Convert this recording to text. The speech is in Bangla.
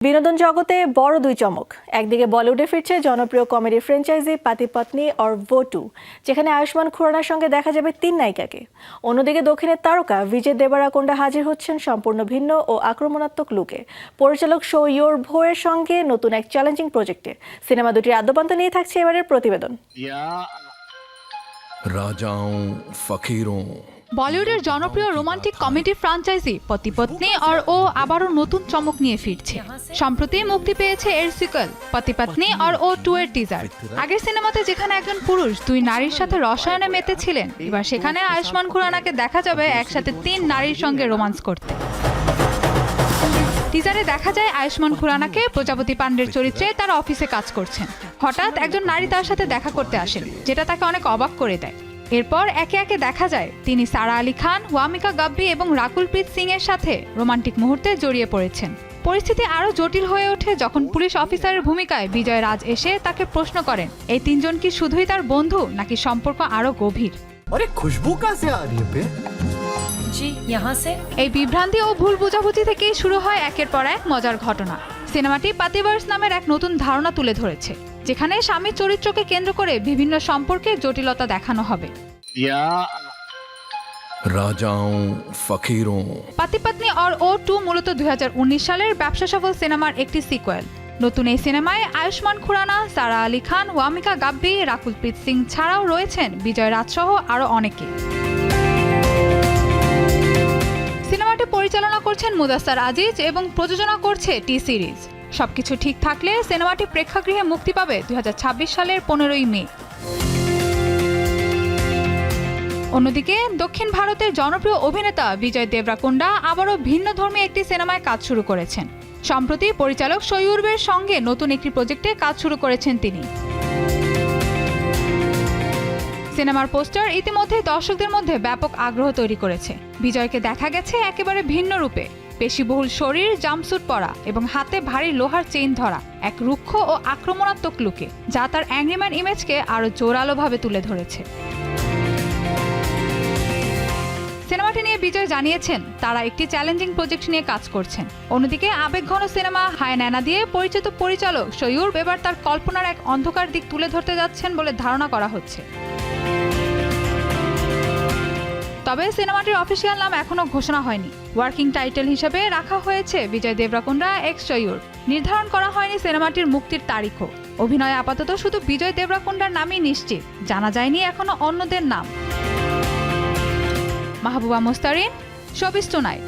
বিনোদন জগতে বড় দুই চমক। একদিকে বলিউডে ফিরছে জনপ্রিয় কমেডি ফ্র্যাঞ্চাইজি পাতি পত্নী और वो टू, যেখানে আয়ুষ্মান খুরানার সঙ্গে দেখা যাবে 3 নায়িকাকে। অন্যদিকে দক্ষিণের তারকা বিজয় দেবরাকোন্ডা হাজির হচ্ছেন সম্পূর্ণ ভিন্ন ও আক্রমণাত্মক লুকে পরিচালক শো ইয়োর ভোয়ের সঙ্গে নতুন এক চ্যালেঞ্জিং প্রজেক্টে। সিনেমা দুটির আদ্যপান্ত নিয়ে থাকছে এবারের প্রতিবেদন। রাজাओं ফকিরোं বলিউডের জনপ্রিয় রোমান্টিক কমেডি ফ্র্যাঞ্চাইজি পতি পত্নী और ও আবারও নতুন চমক নিয়ে ফিরছে। সম্প্রতি মুক্তি পেয়েছে এর সিক্যুয়াল পতি পত্নী और ও 2 এর টিজার। আগের সিনেমাতে যেখানে একজন পুরুষ 2 নারীর সাথে রসায়নে মেতেছিলেন, এবার সেখানে আয়ুষ্মান খুরানাকে দেখা যাবে একসাথে 3 নারীর সঙ্গে রোমান্স করতে। টিজারে দেখা যায় আয়ুষ্মান খুরানাকে প্রজাপতি পান্ডের চরিত্রে তার অফিসে কাজ করছেন। হঠাৎ একজন নারী তার সাথে দেখা করতে আসেন, যেটা তাকে অনেক অবাক করে দেয়। এরপর একে একে দেখা যায় তিনি সারা আলী খান, ওয়ামিকা গাব্বি এবং রাকুলপ্রীত সিং এর সাথে রোমান্টিক মুহূর্তে জড়িয়ে পড়েছেন। পরিস্থিতি আরো জটিল হয়ে ওঠে যখন পুলিশ অফিসারের ভূমিকায় বিজয় রাজ এসে তাকে প্রশ্ন করেন এই 3 জন কি শুধুই তার বন্ধু নাকি সম্পর্ক আরো গভীর। अरे खुशबू कहाँ से आ रही है बे? जी यहाँ से। এই বিভ্রান্তি ও ভুল বোঝাবুঝি থেকেই শুরু হয় একের পর এক মজার ঘটনা। সিনেমাটি পাতিভার্স নামের এক নতুন ধারণা তুলে ধরেছে, যেখানে স্বামী চরিত্রকে কেন্দ্র করে বিভিন্ন সম্পর্কের জটিলতা দেখানো হবে। রাজাओं ফকিরোं পাতি পত্নী और ও 2 মূলত 2019 সালের ব্যবসা সফল সিনেমার একটি সিক্যুয়াল। নতুন এই সিনেমায় আয়ুষ্মান খুরানা, সারা আলী খান, ওয়ামিকা গাব্বি, রাকুলপ্রীত সিং ছাড়াও রয়েছেন বিজয় রাজ সহ আরো অনেকে। সিনেমাটি পরিচালনা করছেন মুদাস্সার আজিজ এবং প্রযোজনা করছে টি সিরিজ। সবকিছু ঠিক থাকলে সিনেমাটি প্রেক্ষাগৃহে মুক্তি পাবে 2026 সালের 15ই মে। অন্যদিকে দক্ষিণ ভারতের জনপ্রিয় অভিনেতা বিজয় দেবরাকোন্ডা আবারও ভিন্ন ধর্মী একটি সিনেমায় কাজ শুরু করেছেন। সম্প্রতি পরিচালক শো ইয়োর ভোয়ের সঙ্গে নতুন একটি প্রজেক্টে কাজ শুরু করেছেন তিনি। সিনেমার পোস্টার ইতিমধ্যে দর্শকদের মধ্যে ব্যাপক আগ্রহ তৈরি করেছে। বিজয়কে দেখা গেছে একেবারে ভিন্ন রূপে, পেশিবহুল শরীর, জাম্পস্যুট পরা এবং হাতে ভারী লোহার চেইন ধরা এক রুক্ষ ও আক্রমণাত্মক লুকে, যা তার অ্যাংরিম্যান ইমেজকে আরো জোরালোভাবে তুলে ধরেছে। সিনেমাটি নিয়ে বিজয় জানিয়েছেন তারা একটি চ্যালেঞ্জিং প্রজেক্ট নিয়ে কাজ করছেন। অন্যদিকে আবেগঘন সিনেমা হায় নানা দিয়ে পরিচিত পরিচালক শো ইয়োর ভোয়ে এবার তার কল্পনার এক অন্ধকার দিক তুলে ধরতে যাচ্ছেন বলে ধারণা করা হচ্ছে। তবে সিনেমাটির অফিসিয়াল নাম এখনো ঘোষণা হয়নি। ওয়ার্কিং টাইটেল হিসেবে রাখা হয়েছে বিজয় দেবরাকোন্ডা এক্স শো ইয়োর। নির্ধারণ করা হয়নি সিনেমাটির মুক্তির তারিখও। অভিনয়ে আপাতত শুধু বিজয় দেবরাকোন্ডার নামই নিশ্চিত, জানা যায়নি এখনো অন্যদের নাম। Mahbuba Mostarin, showbiz tonight.